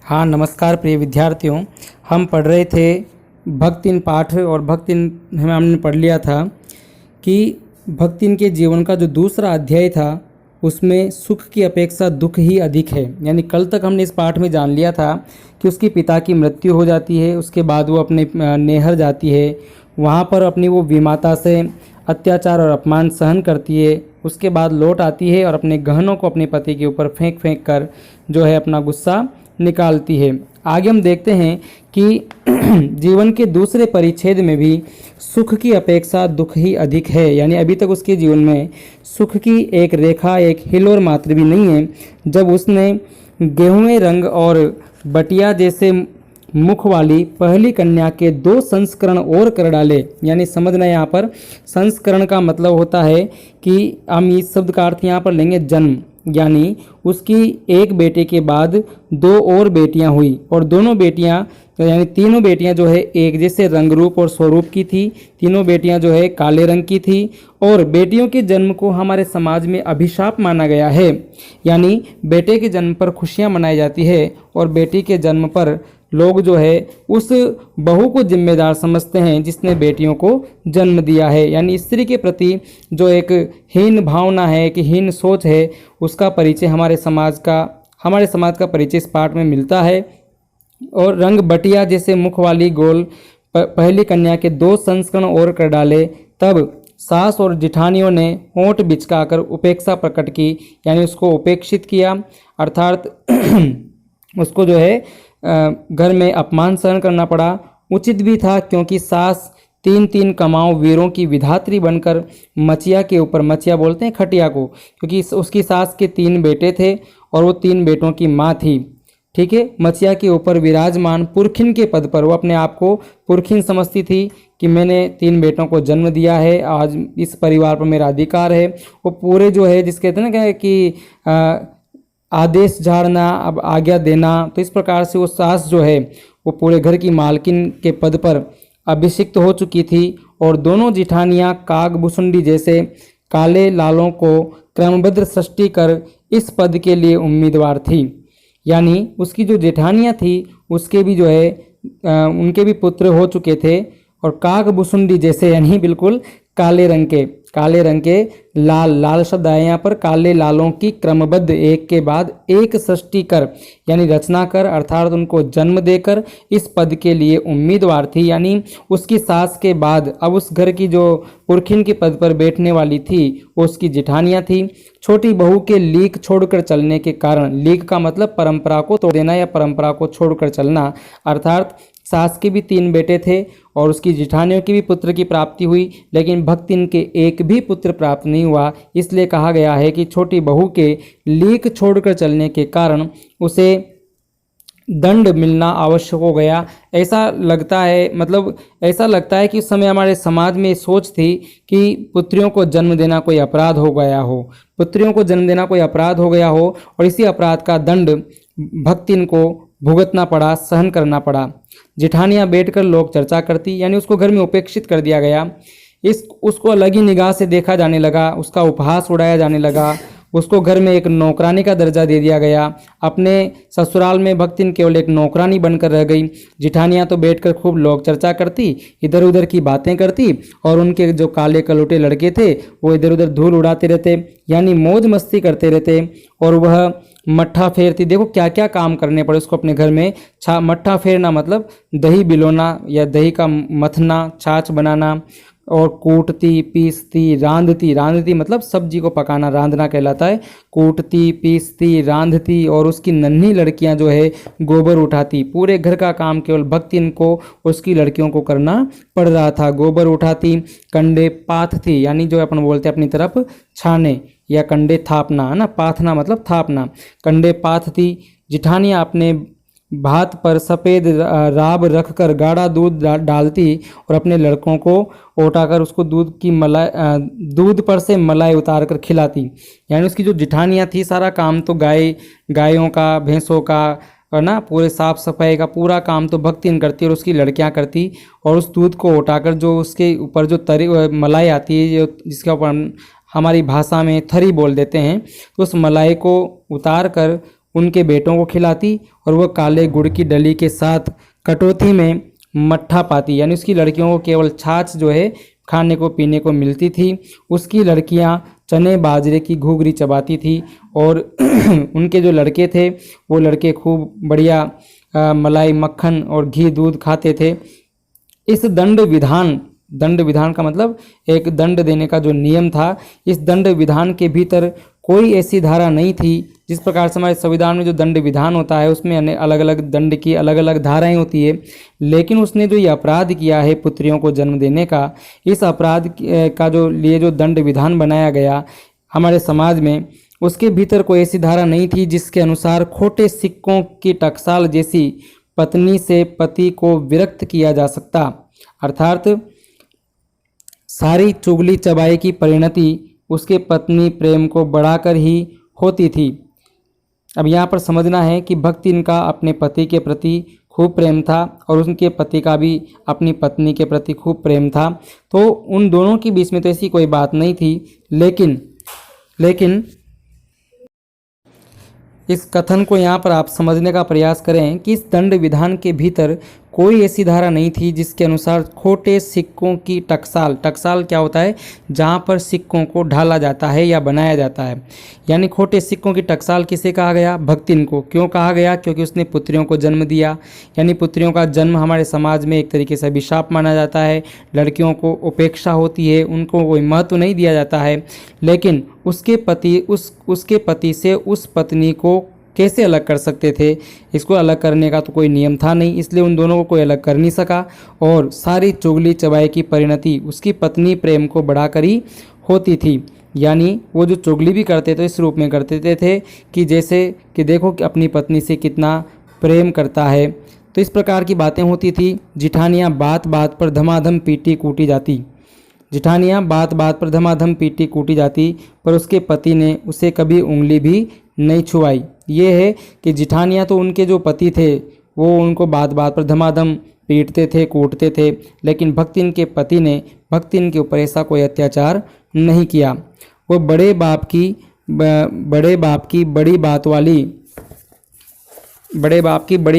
हाँ, नमस्कार प्रिय विद्यार्थियों। हम पढ़ रहे थे भक्तिन पाठ और भक्तिन हमने पढ़ लिया था कि भक्तिन के जीवन का जो दूसरा अध्याय था उसमें सुख की अपेक्षा दुख ही अधिक है। यानी कल तक हमने इस पाठ में जान लिया था कि उसके पिता की मृत्यु हो जाती है, उसके बाद वो अपने नैहर जाती है, वहाँ पर अपनी वो विमाता से अत्याचार और अपमान सहन करती है, उसके बाद लौट आती है और अपने गहनों को अपने पति के ऊपर फेंक फेंक कर जो है अपना गुस्सा निकालती है। आगे हम देखते हैं कि जीवन के दूसरे परिच्छेद में भी सुख की अपेक्षा दुख ही अधिक है। यानी अभी तक उसके जीवन में सुख की एक रेखा, एक हिलोर मात्र भी नहीं है। जब उसने गेहूं रंग और बटिया जैसे मुख वाली पहली कन्या के 2 संस्करण और कर डाले। यानी समझना, यहाँ पर संस्करण का मतलब होता है कि हम इस शब्द का अर्थ यहाँ पर लेंगे जन्म। यानी उसकी एक बेटे के बाद 2 और बेटियां हुई और दोनों बेटियां यानी तीनों बेटियां जो है एक जैसे रंग रूप और स्वरूप की थी। तीनों बेटियां जो है काले रंग की थी और बेटियों के जन्म को हमारे समाज में अभिशाप माना गया है। यानी बेटे के जन्म पर खुशियां मनाई जाती है और बेटी के जन्म पर लोग जो है उस बहू को जिम्मेदार समझते हैं जिसने बेटियों को जन्म दिया है। यानी स्त्री के प्रति जो एक हीन भावना है, कि हीन सोच है, उसका परिचय हमारे समाज का परिचय इस पाठ में मिलता है। और रंग बटिया जैसे मुख वाली गोल पहली कन्या के 2 संस्करण और कर डाले। तब सास और जिठानियों ने होंठ बिचकाकर उपेक्षा प्रकट की, यानी उसको उपेक्षित किया, अर्थात उसको जो है घर में अपमान सहन करना पड़ा। उचित भी था क्योंकि सास 3-3 कमाओ वीरों की विधात्री बनकर मचिया के ऊपर, मचिया बोलते हैं खटिया को, क्योंकि उसकी सास के 3 बेटे थे और वो 3 बेटों की माँ थी। ठीक है, मचिया के ऊपर विराजमान पुरखिन के पद पर, वो अपने आप को पुरखिन समझती थी कि मैंने 3 बेटों को जन्म दिया है, आज इस परिवार पर मेरा अधिकार है। वो पूरे जो है जिसके कहते हैं ना कि आदेश झाड़ना, अब आज्ञा देना, तो इस प्रकार से वो सास जो है वो पूरे घर की मालकिन के पद पर अभिषिक्त हो चुकी थी। और दोनों जिठानियां कागभुसुंडी जैसे काले लालों को क्रमबद्ध सृष्टि कर इस पद के लिए उम्मीदवार थी। यानी उसकी जो जेठानियां थी उसके भी जो है उनके भी पुत्र हो चुके थे और कागभुसुंडी जैसे यानी बिल्कुल काले रंग के लाल शब्द आए यहाँ पर, काले लालों की क्रमबद्ध एक के बाद एक सृष्टि कर, यानी रचना कर, अर्थात उनको जन्म देकर इस पद के लिए उम्मीदवार थी। यानी उसकी सास के बाद अब उस घर की जो पुरखिन के पद पर बैठने वाली थी वो उसकी जेठानियाँ थी। छोटी बहू के लीक छोड़कर चलने के कारण, लीक का मतलब परंपरा को तोड़ देना या परंपरा को छोड़कर चलना, अर्थात सास के भी 3 बेटे थे और उसकी जिठानियों की भी पुत्र की प्राप्ति हुई, लेकिन भक्तिन के एक भी पुत्र प्राप्त नहीं हुआ। इसलिए कहा गया है कि छोटी बहू के लीक छोड़कर चलने के कारण उसे दंड मिलना आवश्यक हो गया। ऐसा लगता है कि उस समय हमारे समाज में सोच थी कि पुत्रियों को जन्म देना कोई अपराध हो गया हो, और इसी अपराध का दंड भक्तिन को भुगतना पड़ा, सहन करना पड़ा। जेठानियां बैठकर लोग चर्चा करती, यानी उसको घर में उपेक्षित कर दिया गया। उसको अलग ही निगाह से देखा जाने लगा, उसका उपहास उड़ाया जाने लगा, उसको घर में एक नौकरानी का दर्जा दे दिया गया। अपने ससुराल में भक्तिन केवल एक नौकरानी बनकर रह गई। जिठानियां तो बैठकर खूब लोग चर्चा करती, इधर उधर की बातें करती और उनके जो काले कलूटे लड़के थे वो इधर उधर धूल उड़ाते रहते, यानी मौज मस्ती करते रहते। और वह मट्ठा फेरती, देखो क्या क्या काम करने पड़े उसको अपने घर में। मट्ठा फेरना मतलब दही बिलोना या दही का मथना, छाछ बनाना, और कूटती पीसती रांधती मतलब सब्जी को पकाना, रांधना कहलाता है। कूटती पीसती रांधती और उसकी नन्ही लड़कियां जो है गोबर उठाती। पूरे घर का काम केवल भक्तिन को उसकी लड़कियों को करना पड़ रहा था। गोबर उठाती, कंडे पाथती, यानी जो अपन बोलते हैं अपनी तरफ छाने या कंडे थापना, है ना, पाथना मतलब थापना, कंडे पाथती। जिठानियां अपने भात पर सफ़ेद राब रखकर गाढ़ा दूध डालती और अपने लड़कों को ओटाकर उसको दूध पर से मलाई उतार कर खिलाती। यानी उसकी जो जिठानियाँ थी सारा काम तो गायों का, भैंसों का, और ना पूरे साफ सफाई का पूरा काम तो भक्तिन करती और उसकी लड़कियां करती। और उस दूध को उठाकर जो उसके ऊपर जो मलाई आती है, जिसके ऊपर हमारी भाषा में थरी बोल देते हैं, तो उस मलाई को उतार कर उनके बेटों को खिलाती और वह काले गुड़ की डली के साथ कटौती में मट्ठा पाती, यानी उसकी लड़कियों को केवल छाछ जो है खाने को पीने को मिलती थी। उसकी लड़कियां चने बाजरे की घुघरी चबाती थी और उनके जो लड़के थे वो लड़के खूब बढ़िया मलाई मक्खन और घी दूध खाते थे। इस दंड विधान का मतलब एक दंड देने का जो नियम था, इस दंड विधान के भीतर कोई ऐसी धारा नहीं थी। जिस प्रकार से हमारे संविधान में जो दंड विधान होता है उसमें अलग अलग दंड की अलग अलग धाराएं होती है, लेकिन उसने जो ये अपराध किया है पुत्रियों को जन्म देने का, इस अपराध का जो लिए जो दंड विधान बनाया गया हमारे समाज में, उसके भीतर कोई ऐसी धारा नहीं थी जिसके अनुसार खोटे सिक्कों की टकसाल जैसी पत्नी से पति को विरक्त किया जा सकता। अर्थात सारी चुगली चबाई की परिणति उसके पत्नी प्रेम को बढ़ाकर ही होती थी। अब यहाँ पर समझना है कि भक्तिन का अपने पति के प्रति खूब प्रेम था और उनके पति का भी अपनी पत्नी के प्रति खूब प्रेम था, तो उन दोनों के बीच में तो ऐसी कोई बात नहीं थी। लेकिन इस कथन को यहाँ पर आप समझने का प्रयास करें कि इस दंड विधान के भीतर कोई ऐसी धारा नहीं थी जिसके अनुसार खोटे सिक्कों की टकसाल क्या होता है, जहाँ पर सिक्कों को ढाला जाता है या बनाया जाता है, यानी खोटे सिक्कों की टकसाल किसे कहा गया, भक्तिन को। क्यों कहा गया, क्योंकि उसने पुत्रियों को जन्म दिया, यानी पुत्रियों का जन्म हमारे समाज में एक तरीके से अभिशाप माना जाता है। लड़कियों को उपेक्षा होती है, उनको कोई महत्व नहीं दिया जाता है, लेकिन उसके पति से उस पत्नी को कैसे अलग कर सकते थे, इसको अलग करने का तो कोई नियम था नहीं, इसलिए उन दोनों को कोई अलग कर नहीं सका और सारी चुगली चबाई की परिणति उसकी पत्नी प्रेम को बढ़ाकर ही होती थी। यानी वो जो चुगली भी करते थे इस रूप में करते थे कि जैसे कि देखो कि अपनी पत्नी से कितना प्रेम करता है। तो इस प्रकार की बातें होती थी। जिठानियाँ बात बात पर धमाधम पीटी कूटी जाती, पर उसके पति ने उसे कभी उंगली भी नहीं छुआई। ये है कि जिठानियाँ तो उनके जो पति थे वो उनको बात बात पर धमाधम पीटते थे, कूटते थे, लेकिन भक्तिन के पति ने भक्तिन के ऊपर ऐसा कोई अत्याचार नहीं किया। वो बड़े बाप की बड़ी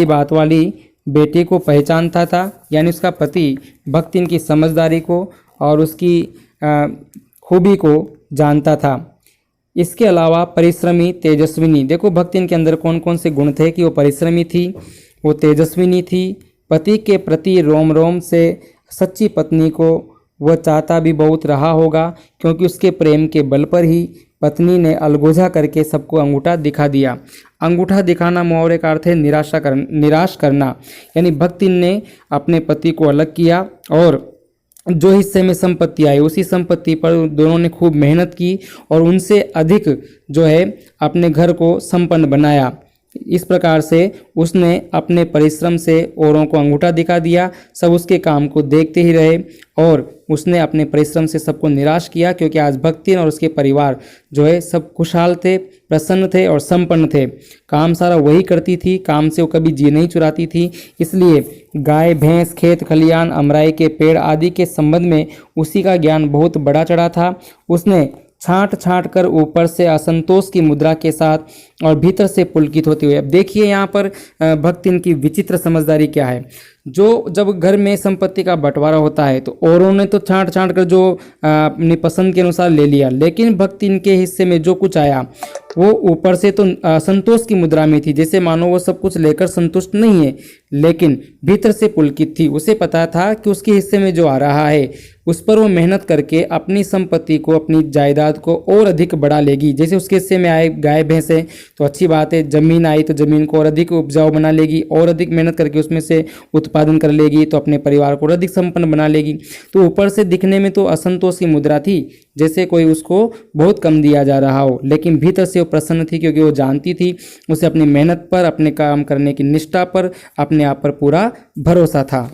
बात वाली बेटी को पहचानता था, यानी उसका पति भक्तिन की समझदारी को और उसकी खूबी को जानता था। इसके अलावा परिश्रमी, तेजस्विनी, देखो भक्तिन के अंदर कौन कौन से गुण थे कि वो परिश्रमी थी, वो तेजस्विनी थी, पति के प्रति रोम रोम से सच्ची पत्नी को वह चाहता भी बहुत रहा होगा, क्योंकि उसके प्रेम के बल पर ही पत्नी ने अलगोजा करके सबको अंगूठा दिखा दिया। अंगूठा दिखाना मुहावरे का अर्थ है निराश करना, यानी भक्तिन ने अपने पति को अलग किया और जो हिस्से में संपत्ति आई उसी संपत्ति पर दोनों ने खूब मेहनत की और उनसे अधिक जो है अपने घर को संपन्न बनाया। इस प्रकार से उसने अपने परिश्रम से औरों को अंगूठा दिखा दिया, सब उसके काम को देखते ही रहे और उसने अपने परिश्रम से सबको निराश किया, क्योंकि आज भक्तिन और उसके परिवार जो है सब खुशहाल थे, प्रसन्न थे और संपन्न थे। काम सारा वही करती थी, काम से वो कभी जी नहीं चुराती थी, इसलिए गाय भैंस, खेत खलियान, अमराई के पेड़ आदि के संबंध में उसी का ज्ञान बहुत बड़ा चढ़ा था। उसने छांट कर ऊपर से असंतोष की मुद्रा के साथ और भीतर से पुलकित होते हुए। अब देखिए यहाँ पर भक्तिन की विचित्र समझदारी क्या है। जो जब घर में संपत्ति का बंटवारा होता है तो औरों ने तो छांट कर जो अपनी पसंद के अनुसार ले लिया, लेकिन भक्तिन के हिस्से में जो कुछ आया वो ऊपर से तो असंतोष की मुद्रा में थी, जैसे मानो वो सब कुछ लेकर संतुष्ट नहीं है, लेकिन भीतर से पुलकित थी। उसे पता था कि उसके हिस्से में जो आ रहा है उस पर वो मेहनत करके अपनी संपत्ति को, अपनी जायदाद को और अधिक बढ़ा लेगी। जैसे उसके हिस्से में आए गाय भैंस है तो अच्छी बात है, जमीन आई तो जमीन को और अधिक उपजाऊ बना लेगी, और अधिक मेहनत करके उसमें से उत्पादन कर लेगी तो अपने परिवार को और अधिक संपन्न बना लेगी। तो ऊपर से दिखने में तो असंतोष की मुद्रा थी, जैसे कोई उसको बहुत कम दिया जा रहा हो, लेकिन भीतर से वो प्रसन्न थी, क्योंकि वो जानती थी उसे अपनी मेहनत पर, अपने काम करने की निष्ठा पर, अपने आप पर पूरा भरोसा था।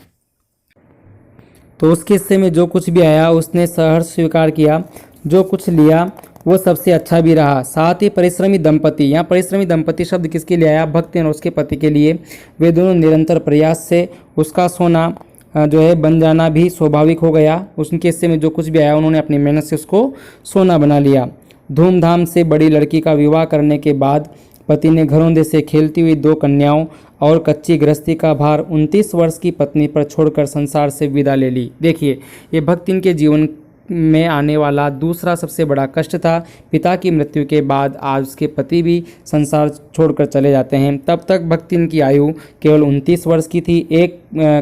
तो उसके हिस्से में जो कुछ भी आया उसने सहर्ष स्वीकार किया, जो कुछ लिया वो सबसे अच्छा भी रहा। साथ ही परिश्रमी दंपति, यहाँ परिश्रमी दंपति शब्द किसके लिए आया, भक्तिन और उसके पति के लिए। वे दोनों निरंतर प्रयास से उसका सोना जो है बन जाना भी स्वाभाविक हो गया। उसके हिस्से में जो कुछ भी आया उन्होंने अपनी मेहनत से उसको सोना बना लिया। धूमधाम से बड़ी लड़की का विवाह करने के बाद पति ने घरौंदे से खेलती हुई 2 कन्याओं और कच्ची गृहस्थी का भार 29 वर्ष की पत्नी पर छोड़कर संसार से विदा ले ली। देखिए, ये भक्तिन के जीवन में आने वाला दूसरा सबसे बड़ा कष्ट था। पिता की मृत्यु के बाद आज उसके पति भी संसार छोड़कर चले जाते हैं। तब तक भक्तिन की आयु केवल 29 वर्ष की थी। एक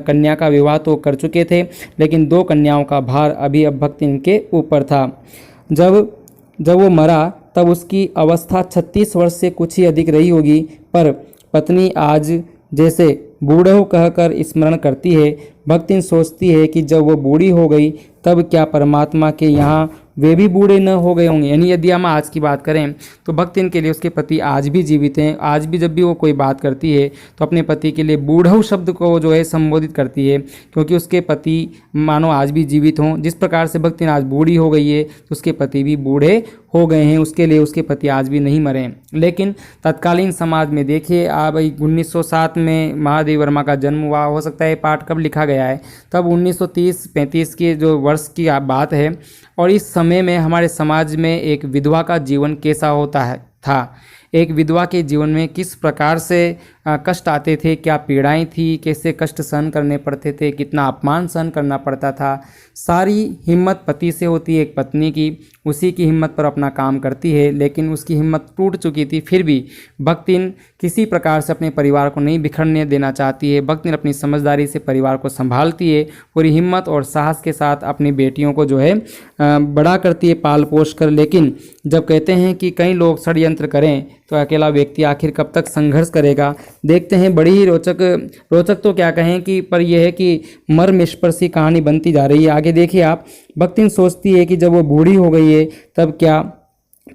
कन्या का विवाह तो कर चुके थे, लेकिन 2 कन्याओं का भार अभी अब भक्तिन के ऊपर था। जब वो मरा तब उसकी अवस्था 36 वर्ष से कुछ ही अधिक रही होगी, पर पत्नी आज जैसे बूढ़ो कहकर स्मरण करती है। भक्तिन सोचती है कि जब वो बूढ़ी हो गई तब क्या परमात्मा के यहाँ वे भी बूढ़े न हो गए होंगे। यानी यदि हम आज की बात करें तो भक्तिन के लिए उसके पति आज भी जीवित हैं। आज भी जब भी वो कोई बात करती है तो अपने पति के लिए बूढ़ऊ शब्द को जो है संबोधित करती है, क्योंकि उसके पति मानो आज भी जीवित हों। जिस प्रकार से भक्तिन आज बूढ़ी हो गई है तो उसके पति भी बूढ़े हो गए हैं, उसके लिए उसके पति आज भी नहीं मरे। लेकिन तत्कालीन समाज में देखिए, आप 1907 में महादेव वर्मा का जन्म हुआ, हो सकता है पाठ कब लिखा गया है, तब 1930-35 के जो वर्ष की बात है। और इस समय में हमारे समाज में एक विधवा का जीवन कैसा होता है था, एक विधवा के जीवन में किस प्रकार से कष्ट आते थे, क्या पीड़ाएं थी, कैसे कष्ट सहन करने पड़ते थे, कितना अपमान सहन करना पड़ता था। सारी हिम्मत पति से होती है एक पत्नी की, उसी की हिम्मत पर अपना काम करती है, लेकिन उसकी हिम्मत टूट चुकी थी। फिर भी भक्तिन किसी प्रकार से अपने परिवार को नहीं बिखरने देना चाहती है। भक्तिन अपनी समझदारी से परिवार को संभालती है, पूरी हिम्मत और साहस के साथ अपनी बेटियों को जो है बड़ा करती है, पाल पोष कर। लेकिन जब कहते हैं कि कई लोग षड्यंत्र करें तो अकेला व्यक्ति आखिर कब तक संघर्ष करेगा। देखते हैं, बड़ी ही रोचक तो क्या कहें कि पर यह है कि मर्मस्पर्शी कहानी बनती जा रही है। आगे देखिए आप, भक्तिन सोचती है कि जब वो बूढ़ी हो गई है तब क्या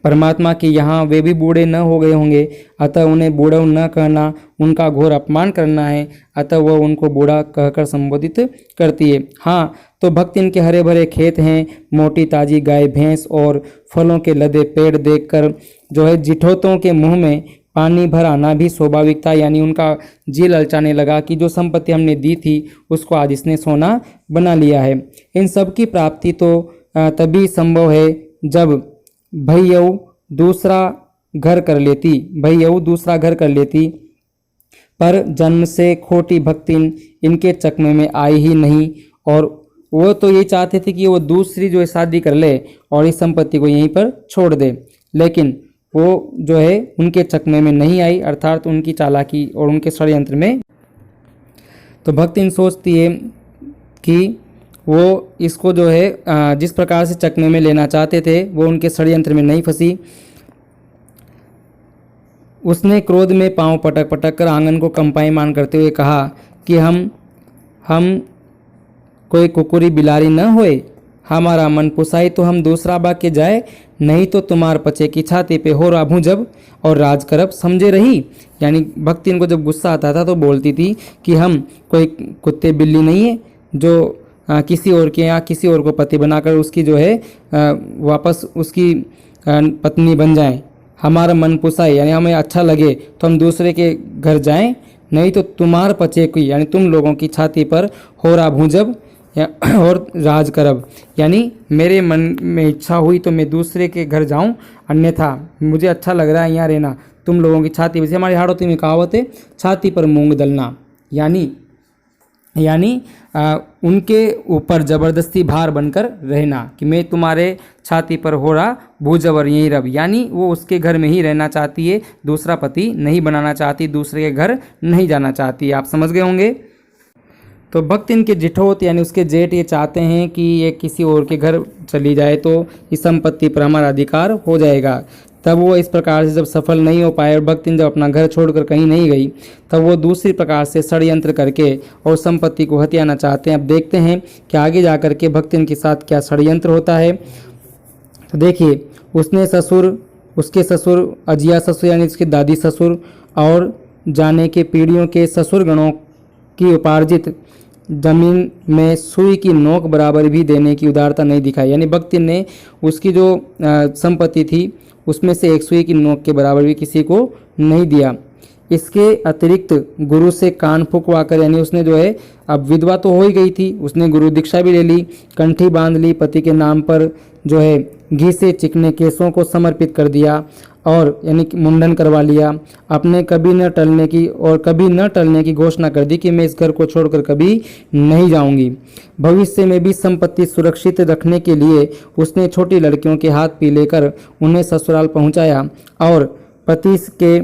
परमात्मा के यहाँ वे भी बूढ़े न हो गए होंगे, अतः उन्हें बूढ़ा न कहना उनका घोर अपमान करना है, अतः वह उनको बूढ़ा कहकर संबोधित करती है। हाँ, तो भक्तिन के हरे भरे खेत हैं, मोटी ताजी गाय भैंस और फलों के लदे पेड़ देखकर जो है जिठौतों के मुंह में पानी भर आना भी स्वाभाविक था। यानी उनका जी ललचाने लगा कि जो संपत्ति हमने दी थी उसको आज इसने सोना बना लिया है। इन सब की प्राप्ति तो तभी संभव है जब भैयऊ दूसरा घर कर लेती, पर जन्म से खोटी भक्तिन इनके चकमे में आई ही नहीं। और वो तो ये चाहते थे कि वो दूसरी जो है शादी कर ले और इस संपत्ति को यहीं पर छोड़ दे, लेकिन वो जो है उनके चकमे में नहीं आई, अर्थात उनकी चालाकी और उनके षड्यंत्र में। तो भक्तिन सोचती है कि वो इसको जो है जिस प्रकार से चकमे में लेना चाहते थे वो उनके षड्यंत्र में नहीं फंसी। उसने क्रोध में पांव पटक पटक कर आंगन को कंपायमान करते हुए कहा कि हम कोई कुकुरी बिलारी न होए, हमारा मन पुसाई तो हम दूसरा बाग के जाए, नहीं तो तुम्हार पचे की छाती पे हो राभू जब और राज करब समझे रही। यानी भक्तिन को जब गुस्सा आता था तो बोलती थी कि हम कोई कुत्ते बिल्ली नहीं है जो किसी और के यहाँ किसी और को पति बनाकर उसकी जो है वापस उसकी पत्नी बन जाएं। हमारा मन पुसाए यानी हमें अच्छा लगे तो हम दूसरे के घर जाएं, नहीं तो तुम्हार पचे की यानी तुम लोगों की छाती पर हो रहा भूजब और राज करब। यानी मेरे मन में इच्छा हुई तो मैं दूसरे के घर जाऊं, अन्यथा मुझे अच्छा लग रहा है यहाँ रहना, तुम लोगों की छाती पर। हमारी हाड़ौती में कहावत है, छाती पर मूंग दलना, यानी उनके ऊपर ज़बरदस्ती भार बनकर रहना कि मैं तुम्हारे छाती पर हो रहा भूजबर यहीं रब। यानी वो उसके घर में ही रहना चाहती है, दूसरा पति नहीं बनाना चाहती, दूसरे के घर नहीं जाना चाहती। आप समझ गए होंगे। तो भक्तिन के जिठौत यानी उसके जेठ ये चाहते हैं कि ये किसी और के घर चली जाए तो इस संपत्ति पर हमारा अधिकार हो जाएगा। तब वो इस प्रकार से जब सफल नहीं हो पाए और भक्तिन जब अपना घर छोड़कर कहीं नहीं गई, तब वो दूसरी प्रकार से षड्यंत्र करके और संपत्ति को हथियाना चाहते हैं। अब देखते हैं कि आगे जाकर के भक्तिन के साथ क्या षड्यंत्र होता है। तो देखिए, उसके ससुर अजिया ससुर यानी उसके दादी ससुर और जाने के पीढ़ियों के ससुर गणों की उपार्जित जमीन में सुई की नोक बराबर भी देने की उदारता नहीं दिखाई। यानी भक्तिन ने उसकी जो संपत्ति थी उसमें से एक सुई की नोक के बराबर भी किसी को नहीं दिया। इसके अतिरिक्त गुरु से कान फुकवा कर यानी उसने जो है, अब विधवा तो हो ही गई थी, उसने गुरु दीक्षा भी ले ली, कंठी बांध ली, पति के नाम पर जो है घी से चिकने केसों को समर्पित कर दिया और यानी कि मुंडन करवा लिया। अपने कभी न टलने की घोषणा कर दी कि मैं इस घर को छोड़कर कभी नहीं जाऊंगी। भविष्य में भी संपत्ति सुरक्षित रखने के लिए उसने छोटी लड़कियों के हाथ पीले कर उन्हें ससुराल पहुंचाया और पति के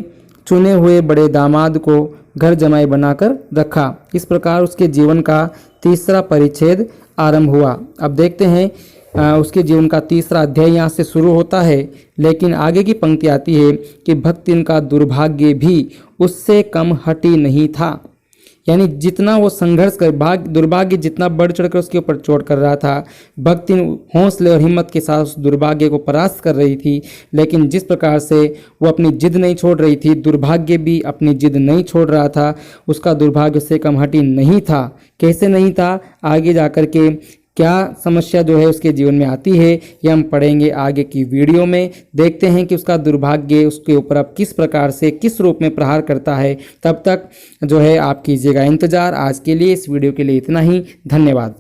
चुने हुए बड़े दामाद को घर जमाई बनाकर रखा। इस प्रकार उसके जीवन का तीसरा परिच्छेद आरंभ हुआ। अब देखते हैं उसके जीवन का तीसरा अध्याय यहाँ से शुरू होता है, लेकिन आगे की पंक्ति आती है कि भक्तिन का दुर्भाग्य भी उससे कम हटी नहीं था। यानी जितना वो संघर्ष कर दुर्भाग्य जितना बढ़ चढ़कर उसके ऊपर चोट कर रहा था, भक्तिन हौसले और हिम्मत के साथ उस दुर्भाग्य को परास्त कर रही थी। लेकिन जिस प्रकार से वो अपनी जिद नहीं छोड़ रही थी, दुर्भाग्य भी अपनी जिद नहीं छोड़ रहा था। उसका दुर्भाग्य उससे कम हटी नहीं था। कैसे नहीं था, आगे जाकर के क्या समस्या जो है उसके जीवन में आती है, यह हम पढ़ेंगे आगे की वीडियो में। देखते हैं कि उसका दुर्भाग्य उसके ऊपर अब किस प्रकार से किस रूप में प्रहार करता है। तब तक जो है आप कीजिएगा इंतजार। आज के लिए इस वीडियो के लिए इतना ही। धन्यवाद।